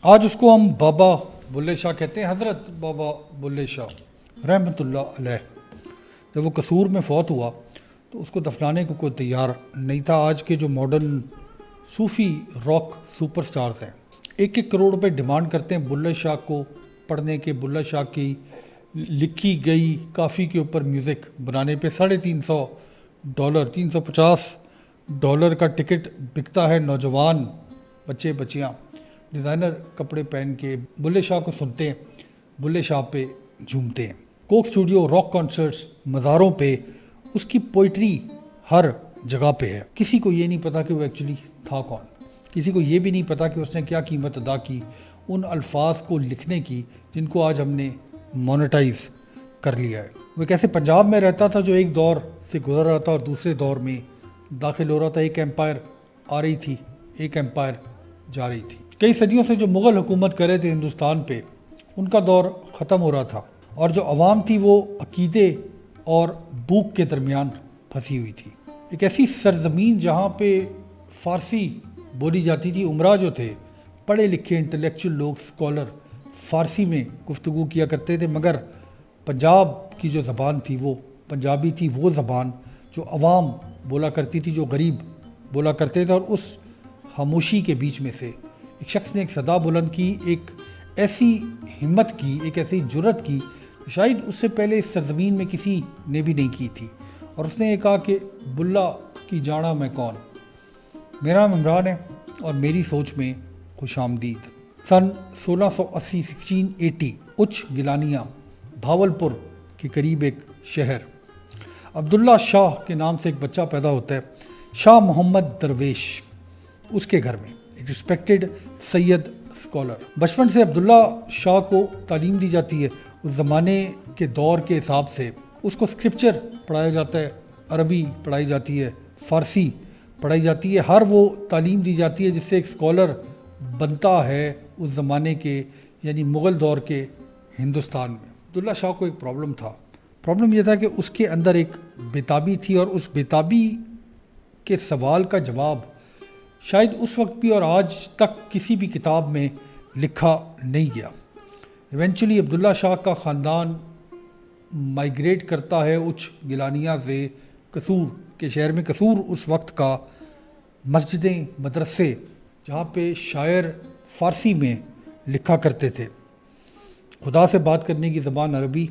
آج اس کو ہم بابا بلے شاہ کہتے ہیں، حضرت بابا بلے شاہ رحمۃ اللہ علیہ۔ جب وہ قصور میں فوت ہوا تو اس کو دفنانے کو کوئی تیار نہیں تھا۔ آج کے جو ماڈرن صوفی راک سپر سٹارز ہیں 1-1 کروڑ روپے ڈیمانڈ کرتے ہیں بلے شاہ کو پڑھنے کے، بلے شاہ کی لکھی گئی کافی کے اوپر میوزک بنانے پہ $350 $350 کا ٹکٹ بکتا ہے۔ نوجوان بچے بچیاں ڈیزائنر کپڑے پہن کے بلے شاہ کو سنتے ہیں، بلے شاہ پہ جھومتے ہیں۔ کوک اسٹوڈیو، راک کنسرٹس، مزاروں پہ اس کی پوئٹری ہر جگہ پہ ہے۔ کسی کو یہ نہیں پتا کہ وہ ایکچولی تھا کون، کسی کو یہ بھی نہیں پتا کہ اس نے کیا قیمت ادا کی ان الفاظ کو لکھنے کی جن کو آج ہم نے مونیٹائز کر لیا ہے۔ وہ ایک ایسے پنجاب میں رہتا تھا جو ایک دور سے گزر رہا تھا اور دوسرے دور میں داخل ہو رہا تھا۔ ایک ایمپائر آ رہی تھی، ایک ایمپائر جا رہی تھی۔ کئی صدیوں سے جو مغل حکومت کر رہے تھے ہندوستان پہ، ان کا دور ختم ہو رہا تھا اور جو عوام تھی وہ عقیدے اور بھوک کے درمیان پھنسی ہوئی تھی۔ ایک ایسی سرزمین جہاں پہ فارسی بولی جاتی تھی، عمرہ جو تھے پڑھے لکھے انٹلیکچوئل لوگ، اسکالر فارسی میں گفتگو کیا کرتے تھے، مگر پنجاب کی جو زبان تھی وہ پنجابی تھی، وہ زبان جو عوام بولا کرتی تھی، جو غریب بولا کرتے تھے۔ اور اس خاموشی کے بیچ میں سے ایک شخص نے ایک صدا بلند کی، ایک ایسی ہمت کی، ایک ایسی جرت کی شاید اس سے پہلے اس سرزمین میں کسی نے بھی نہیں کی تھی۔ اور اس نے یہ کہا کہ بلا کی جانا میں کون، میرا نام عمران ہے اور میری سوچ میں خوش آمدید۔ سن 1680 اچ گلانیہ، بھاولپور کے قریب ایک شہر، عبداللہ شاہ کے نام سے ایک بچہ پیدا ہوتا ہے، شاہ محمد درویش اس کے گھر میں، ایک رسپیکٹڈ سید اسکالر۔ بچپن سے عبداللہ شاہ کو تعلیم دی جاتی ہے، اس زمانے کے دور کے حساب سے اس کو اسکرپچر پڑھایا جاتا ہے، عربی پڑھائی جاتی ہے، فارسی پڑھائی جاتی ہے، ہر وہ تعلیم دی جاتی ہے جس سے ایک اسکالر بنتا ہے اس زمانے کے، یعنی مغل دور کے ہندوستان میں۔ عبداللہ شاہ کو ایک پرابلم تھا، پرابلم یہ تھا کہ اس کے اندر ایک بیتابی تھی اور اس بیتابی کے سوال کا جواب شاید اس وقت بھی اور آج تک کسی بھی کتاب میں لکھا نہیں گیا۔ ایونچولی عبداللہ شاہ کا خاندان مائیگریٹ کرتا ہے اچ گلانیہ سے قصور کے شہر میں۔ قصور اس وقت کا مسجدیں، مدرسے جہاں پہ شاعر فارسی میں لکھا کرتے تھے، خدا سے بات کرنے کی زبان عربی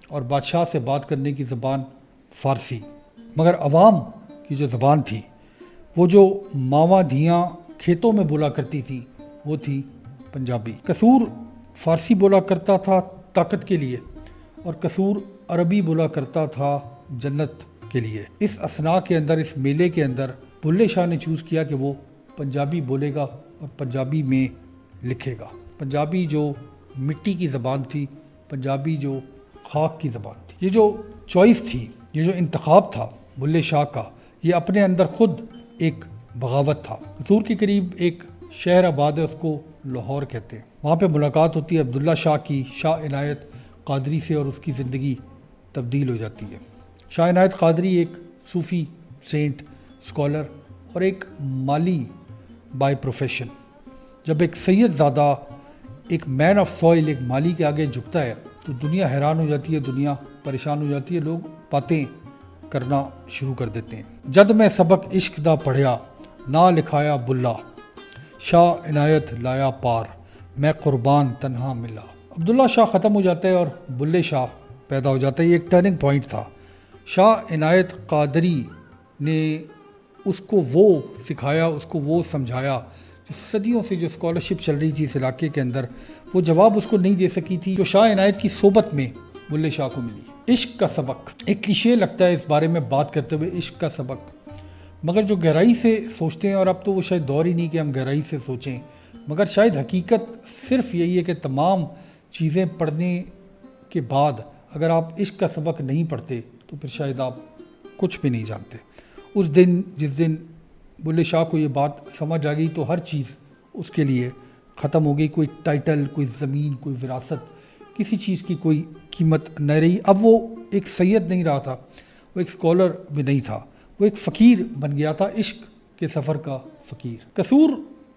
اور بادشاہ سے بات کرنے کی زبان فارسی، مگر عوام کی جو زبان تھی، وہ جو ماواں دھیاں کھیتوں میں بولا کرتی تھی، وہ تھی پنجابی۔ قصور فارسی بولا کرتا تھا طاقت کے لیے اور قصور عربی بولا کرتا تھا جنت کے لیے۔ اس اثناء کے اندر، اس میلے کے اندر بلے شاہ نے چوز کیا کہ وہ پنجابی بولے گا اور پنجابی میں لکھے گا۔ پنجابی جو مٹی کی زبان تھی، پنجابی جو خاک کی زبان تھی۔ یہ جو چوائس تھی، یہ جو انتخاب تھا بلے شاہ کا، یہ اپنے اندر خود ایک بغاوت تھا۔ قصور کے قریب ایک شہر آباد ہے، اس کو لاہور کہتے ہیں۔ وہاں پہ ملاقات ہوتی ہے عبداللہ شاہ کی شاہ عنایت قادری سے اور اس کی زندگی تبدیل ہو جاتی ہے۔ شاہ عنایت قادری ایک صوفی سینٹ، اسکالر اور ایک مالی بائی پروفیشن۔ جب ایک سید زادہ، ایک مین آف سوئل، ایک مالی کے آگے جھکتا ہے تو دنیا حیران ہو جاتی ہے، دنیا پریشان ہو جاتی ہے، لوگ باتیں کرنا شروع کر دیتے ہیں۔ جد میں سبق عشق دا پڑھیا، نہ لکھایا بلا، شاہ عنایت لایا پار، میں قربان تنہا ملا۔ عبداللہ شاہ ختم ہو جاتا ہے اور بلے شاہ پیدا ہو جاتا ہے۔ یہ ایک ٹرننگ پوائنٹ تھا۔ شاہ عنایت قادری نے اس کو وہ سکھایا، اس کو وہ سمجھایا جو صدیوں سے جو اسکالرشپ چل رہی تھی اس علاقے کے اندر، وہ جواب اس کو نہیں دے سکی تھی جو شاہ عنایت کی صحبت میں بلے شاہ کو ملی۔ عشق کا سبق، ایک کلیشے لگتا ہے اس بارے میں بات کرتے ہوئے، عشق کا سبق، مگر جو گہرائی سے سوچتے ہیں، اور اب تو وہ شاید دور ہی نہیں کہ ہم گہرائی سے سوچیں، مگر شاید حقیقت صرف یہی ہے کہ تمام چیزیں پڑھنے کے بعد اگر آپ عشق کا سبق نہیں پڑھتے تو پھر شاید آپ کچھ بھی نہیں جانتے۔ اس دن جس دن بلے شاہ کو یہ بات سمجھ آ گئی تو ہر چیز اس کے لیے ختم ہو گئی۔ کوئی ٹائٹل، کوئی زمین، کوئی وراثت، کسی چیز کی کوئی قیمت نہ رہی۔ اب وہ ایک سید نہیں رہا تھا، وہ ایک اسکالر بھی نہیں تھا، وہ ایک فقیر بن گیا تھا، عشق کے سفر کا فقیر۔ قصور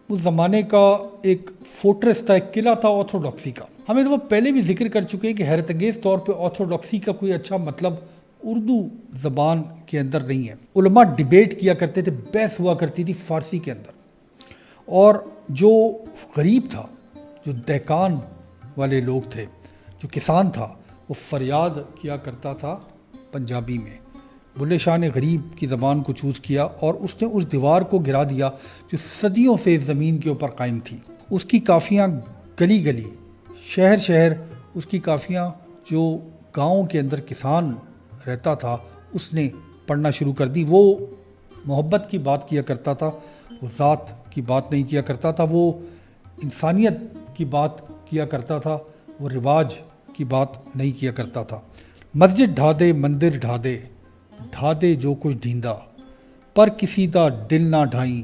اس زمانے کا ایک فورٹریس تھا، ایک قلعہ تھا آرتھوڈاکسی کا. ہم ایک دفعہ پہلے بھی ذکر کر چکے ہیں کہ حیرت انگیز طور پہ آرتھوڈاکسی کا کوئی اچھا مطلب اردو زبان کے اندر نہیں ہے. علماء ڈیبیٹ کیا کرتے تھے، بحث ہوا کرتی تھی فارسی کے اندر، اور جو غریب تھا، جو دہقان والے لوگ تھے، جو کسان تھا، وہ فریاد کیا کرتا تھا پنجابی میں. بلے شاہ نے غریب کی زبان کو چوز کیا اور اس نے اس دیوار کو گرا دیا جو صدیوں سے اس زمین کے اوپر قائم تھی. اس کی کافیاں گلی گلی، شہر شہر، اس کی کافیاں جو گاؤں کے اندر کسان رہتا تھا اس نے پڑھنا شروع کر دی. وہ محبت کی بات کیا کرتا تھا، وہ ذات کی بات نہیں کیا کرتا تھا، وہ انسانیت کی بات کیا کرتا تھا، وہ رواج کی بات نہیں کیا کرتا تھا. مسجد ڈھا دے مندر ڈھا دے، ڈھا دے جو کچھ ڈھیندا، پر کسی دا دل نہ ڈھائیں،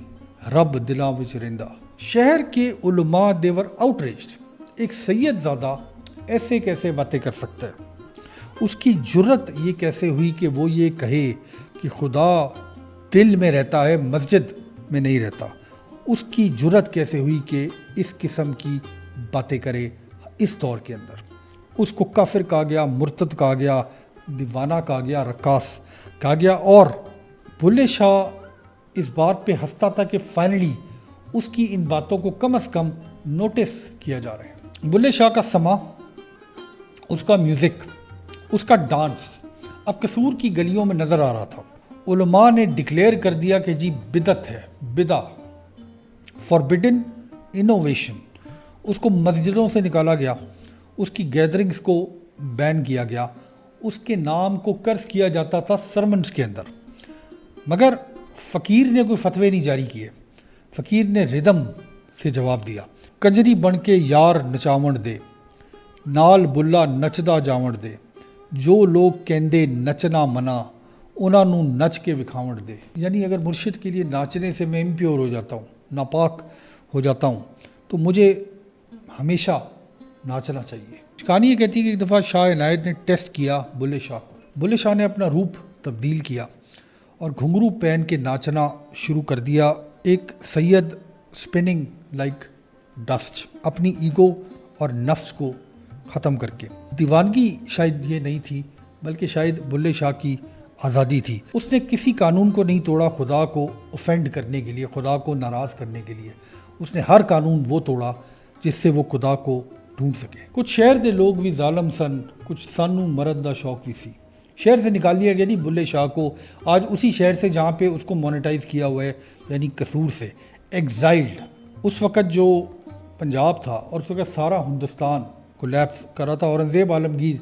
رب دلاں وچ رہندا. شہر کے علماء دیور آؤٹریجڈ. ایک سید زادہ ایسے کیسے باتیں کر سکتا ہے؟ اس کی جرت یہ کیسے ہوئی کہ وہ یہ کہے کہ خدا دل میں رہتا ہے، مسجد میں نہیں رہتا؟ اس کی جرت کیسے ہوئی کہ اس قسم کی باتیں کرے اس دور کے اندر؟ اس کو کافر کہا گیا، مرتد کہا گیا، دیوانہ کہا گیا، رقاص کہا گیا. اور بلے شاہ اس بات پہ ہنستا تھا کہ فائنلی اس کی ان باتوں کو کم از کم نوٹس کیا جا رہا ہے. بلے شاہ کا سما، اس کا میوزک، اس کا ڈانس اب قصور کی گلیوں میں نظر آ رہا تھا. علماء نے ڈکلیئر کر دیا کہ جی بدعت ہے، بدع، فاربڈن انوویشن. اس کو مسجدوں سے نکالا گیا، اس کی گیدرنگز کو بین کیا گیا، اس کے نام کو قرض کیا جاتا تھا سرمنز کے اندر. مگر فقیر نے کوئی فتوے نہیں جاری کیے. فقیر نے ردم سے جواب دیا، کنجری بن کے یار نچاون دے، نال بلا نچدا جاون دے، جو لوگ کہندے نچنا منع، انہاں نوں نچ کے وکھاون دے. یعنی اگر مرشد کے لیے ناچنے سے میں امپیور ہو جاتا ہوں، ناپاک ہو جاتا ہوں، تو مجھے ہمیشہ ناچنا چاہیے. کہانی یہ کہتی ہے کہ ایک دفعہ شاہ عنایت نے ٹیسٹ کیا بلے شاہ کو. بلے شاہ نے اپنا روپ تبدیل کیا اور گھنگرو پہن کے ناچنا شروع کر دیا. ایک سید اسپننگ لائک ڈسٹ، اپنی ایگو اور نفس کو ختم کر کے. دیوانگی شاید یہ نہیں تھی، بلکہ شاید بلے شاہ کی آزادی تھی. اس نے کسی قانون کو نہیں توڑا خدا کو اوفینڈ کرنے کے لیے، خدا کو ناراض کرنے کے لیے. اس نے ہر قانون وہ توڑا جس سے وہ خدا کو ڈھونڈ سکے. کچھ شہر دے لوگ بھی ظالم سن، کچھ سانو مرد دا شوق بھی سی. شہر سے نکال دیا گیا. نہیں، بلے شاہ کو آج اسی شہر سے جہاں پہ اس کو مونیٹائز کیا ہوا ہے، یعنی قصور سے، ایگزائلڈ. اس وقت جو پنجاب تھا اور اس وقت سارا ہندوستان کولیپس کر رہا تھا. اورنگزیب عالمگیر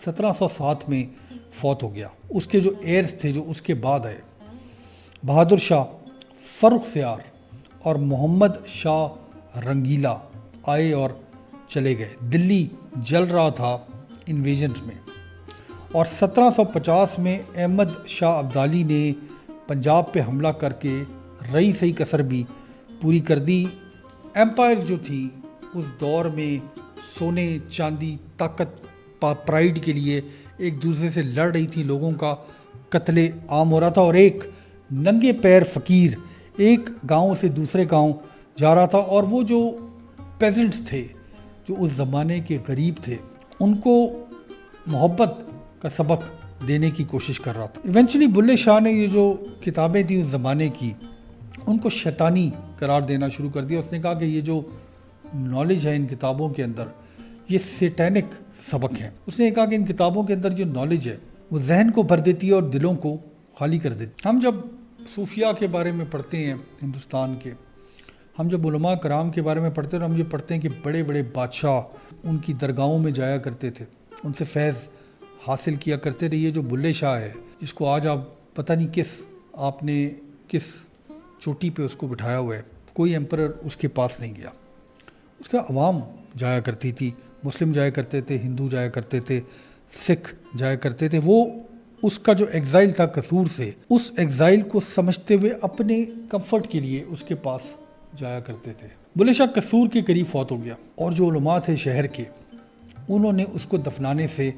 1707 میں فوت ہو گیا. اس کے جو ایئرز تھے جو اس کے بعد آئے، بہادر شاہ، فرخ سیار اور محمد شاہ رنگیلا آئے اور چلے گئے. دلی جل رہا تھا انویژنز میں، اور 1750 میں احمد شاہ ابدالی نے پنجاب پہ حملہ کر کے رئی سئی کسر بھی پوری کر دی. ایمپائرز جو تھی اس دور میں سونے، چاندی، طاقت، پرائیڈ کے لیے ایک دوسرے سے لڑ رہی تھی. لوگوں کا قتل عام ہو رہا تھا، اور ایک ننگے پیر فقیر ایک گاؤں سے دوسرے گاؤں جا رہا تھا. اور وہ جو پیزنٹس تھے، جو اس زمانے کے غریب تھے، ان کو محبت کا سبق دینے کی کوشش کر رہا تھا. ایونچولی بلے شاہ نے یہ جو کتابیں تھیں اس زمانے کی، ان کو شیطانی قرار دینا شروع کر دیا. اس نے کہا کہ یہ جو نالج ہے ان کتابوں کے اندر، یہ سیٹینک سبق ہے. اس نے کہا کہ ان کتابوں کے اندر جو نالج ہے وہ ذہن کو بھر دیتی ہے اور دلوں کو خالی کر دیتی. ہم جب صوفیاء کے بارے میں پڑھتے ہیں ہندوستان کے، ہم جب علماء کرام کے بارے میں پڑھتے ہیں، اور ہم یہ پڑھتے ہیں کہ بڑے بڑے بادشاہ ان کی درگاہوں میں جایا کرتے تھے، ان سے فیض حاصل کیا کرتے تھے. یہ جو بلے شاہ ہے، جس کو آج آپ پتہ نہیں آپ نے کس چوٹی پہ اس کو بٹھایا ہوا ہے، کوئی ایمپرر اس کے پاس نہیں گیا. اس کا عوام جایا کرتی تھی، مسلم جایا کرتے تھے، ہندو جایا کرتے تھے، سکھ جایا کرتے تھے. وہ اس کا جو ایگزائل تھا قصور سے، اس ایگزائل کو سمجھتے ہوئے اپنے کمفرٹ کے لیے اس کے پاس جایا کرتے تھے. بلے شاہ قصور کے قریب فوت ہو گیا، اور جو علماء تھے شہر کے، انہوں نے اس کو دفنانے سے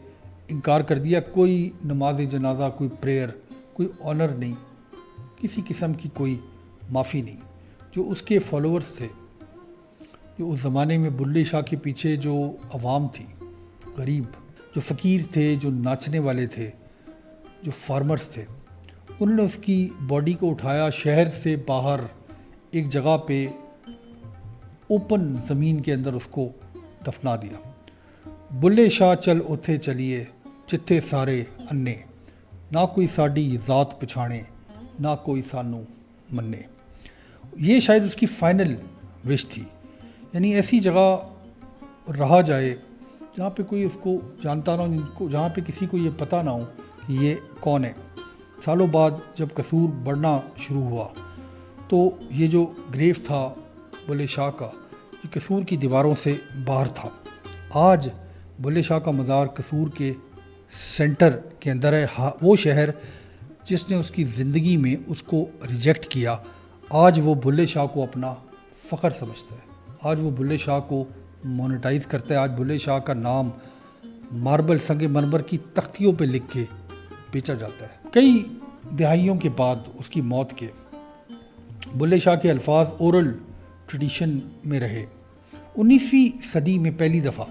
انکار کر دیا. کوئی نماز جنازہ، کوئی پریئر، کوئی آنر نہیں، کسی قسم کی کوئی معافی نہیں. جو اس کے فالوورز تھے جو اس زمانے میں بلے شاہ کے پیچھے جو عوام تھی، غریب، جو فقیر تھے، جو ناچنے والے تھے، جو فارمرز تھے، انہوں نے اس کی باڈی کو اٹھایا، شہر سے باہر ایک جگہ پہ اوپن زمین کے اندر اس کو دفنا دیا۔ بلے شاہ چل اتھے چلیے جتھے سارے انے، نہ کوئی ساڈی ذات پچھانے، نہ کوئی سانو منے۔ یہ شاید اس کی فائنل وش تھی، یعنی ایسی جگہ رہا جائے جہاں پہ کوئی اس کو جانتا نہ ہو، جہاں پہ کسی کو یہ پتہ نہ ہو کہ یہ کون ہے۔ سالوں بعد جب قصور بڑھنا شروع ہوا تو یہ جو گریو تھا بلے شاہ کا، یہ قصور کی دیواروں سے باہر تھا۔ آج بلے شاہ کا مزار قصور کے سینٹر کے اندر ہے۔ وہ شہر جس نے اس کی زندگی میں اس کو ریجیکٹ کیا، آج وہ بلے شاہ کو اپنا فخر سمجھتا ہے، آج وہ بلے شاہ کو مونیٹائز کرتا ہے، آج بلے شاہ کا نام ماربل سنگ مرمر کی تختیوں پہ لکھ کے بیچا جاتا ہے۔ کئی دہائیوں کے بعد اس کی موت کے بلے شاہ کے الفاظ اورل ٹریڈیشن میں رہے۔ 19ویں صدی میں پہلی دفعہ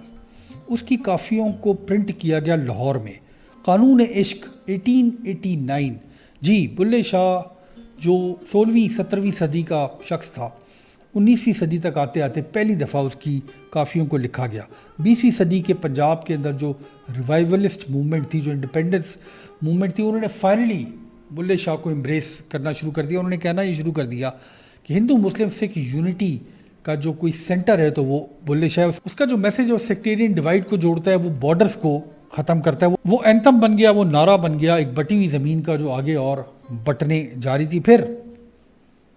اس کی کافیوں کو پرنٹ کیا گیا لاہور میں، قانون عشق 1889۔ جی، بلے شاہ جو 16ویں 17ویں صدی کا شخص تھا، 19ویں صدی تک آتے آتے پہلی دفعہ اس کی کافیوں کو لکھا گیا۔ 20ویں صدی کے پنجاب کے اندر جو ریوائولسٹ موومنٹ تھی، جو انڈیپینڈنس موومنٹ تھی، انہوں نے فائنلی بلے شاہ کو امبریس کرنا شروع کر دیا۔ انہوں نے کہنا یہ شروع کر دیا کہ ہندو مسلم سکھ یونٹی کا جو کوئی سینٹر ہے تو وہ بلے شاہ ہے۔ اس کا جو میسج ہے وہ سیکٹیرین ڈیوائڈ کو جوڑتا ہے، وہ بارڈرز کو ختم کرتا ہے۔ وہ اینتھم بن گیا، وہ نعرہ بن گیا ایک بٹی ہوئی زمین کا جو آگے اور بٹنے جا رہی تھی۔ پھر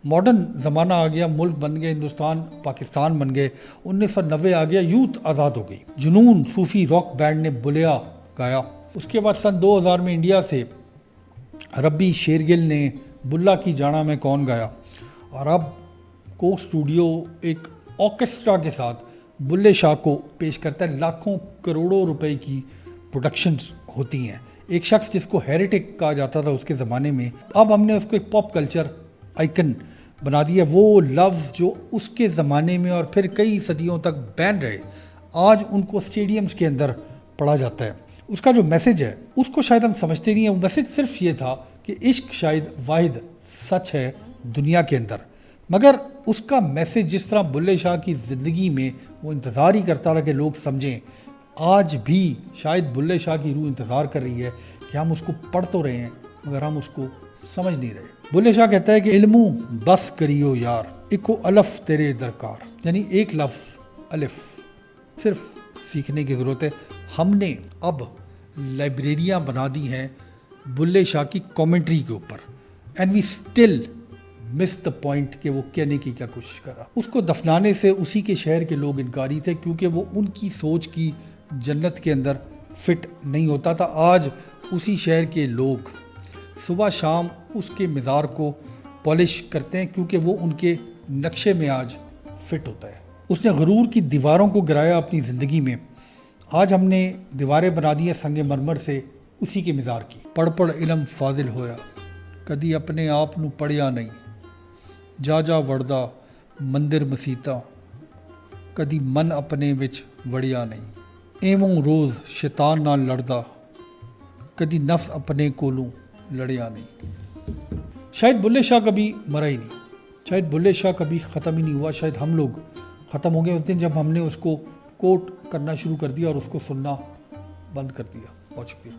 ماڈرن زمانہ آ گیا، ملک بن گئے، ہندوستان پاکستان بن گئے، 1990 آ گیا، یوتھ آزاد ہو گئی۔ جنون صوفی راک بینڈ نے بلیا گایا۔ اس کے بعد سن 2000 میں انڈیا سے ربی شیرگل نے بلا کی جانا میں کون گایا، اور اب کوک اسٹوڈیو ایک آرکیسٹرا کے ساتھ بلے شاہ کو پیش کرتا ہے۔ لاکھوں کروڑوں روپے کی پروڈکشنز ہوتی ہیں۔ ایک شخص جس کو ہیریٹک کہا جاتا تھا اس کے زمانے میں، اب ہم نے اس کو ایک پاپ کلچر آئیکن بنا دیا۔ وہ لفظ جو اس کے زمانے میں اور پھر کئی صدیوں تک بین رہے، آج ان کو اسٹیڈیمز کے اندر پڑھا جاتا ہے۔ اس کا جو میسج ہے اس کو شاید ہم سمجھتے نہیں ہیں۔ وہ میسج صرف یہ تھا کہ عشق شاید واحد سچ ہے دنیا کے اندر، مگر اس کا میسج جس طرح بلے شاہ کی زندگی میں وہ انتظار ہی کرتا رہا کہ لوگ سمجھیں، آج بھی شاید بلے شاہ کی روح انتظار کر رہی ہے کہ ہم اس کو پڑھ تو رہے ہیں مگر ہم اس کو سمجھ نہیں رہے۔ بلے شاہ کہتا ہے کہ علمو بس کریو یار، اکو الف تیرے درکار، یعنی ایک لفظ الف صرف سیکھنے کی ضرورت ہے۔ ہم نے اب لائبریریاں بنا دی ہیں بلے شاہ کی کامنٹری کے اوپر، and we still miss the point کہ وہ کہنے کی کیا کوشش کر رہا۔ اس کو دفنانے سے اسی کے شہر کے لوگ انکاری تھے، کیونکہ وہ ان کی سوچ کی جنت کے اندر فٹ نہیں ہوتا تھا۔ آج اسی شہر کے لوگ صبح شام اس کے مزار کو پالش کرتے ہیں کیونکہ وہ ان کے نقشے میں آج فٹ ہوتا ہے۔ اس نے غرور کی دیواروں کو گرایا اپنی زندگی میں، آج ہم نے دیواریں بنا دی ہیں سنگ مرمر سے اسی کے مزار کی۔ پڑھ پڑھ علم فاضل ہویا، کدی اپنے آپ نو پڑھیا نہیں، جا جا وڑدا مندر مسیتاں، کدی من اپنے وچ وڑیا نہیں، ایووں روز شیطان نال لڑدا، کدی نفس اپنے کولوں لڑیا نہیں۔ شاید بلے شاہ کبھی مرا ہی نہیں، شاید بلے شاہ کبھی ختم ہی نہیں ہوا، شاید ہم لوگ ختم ہو گئے اس دن جب ہم نے اس کو کوٹ کرنا شروع کر دیا اور اس کو سننا بند کر دیا۔ بہت شکریہ۔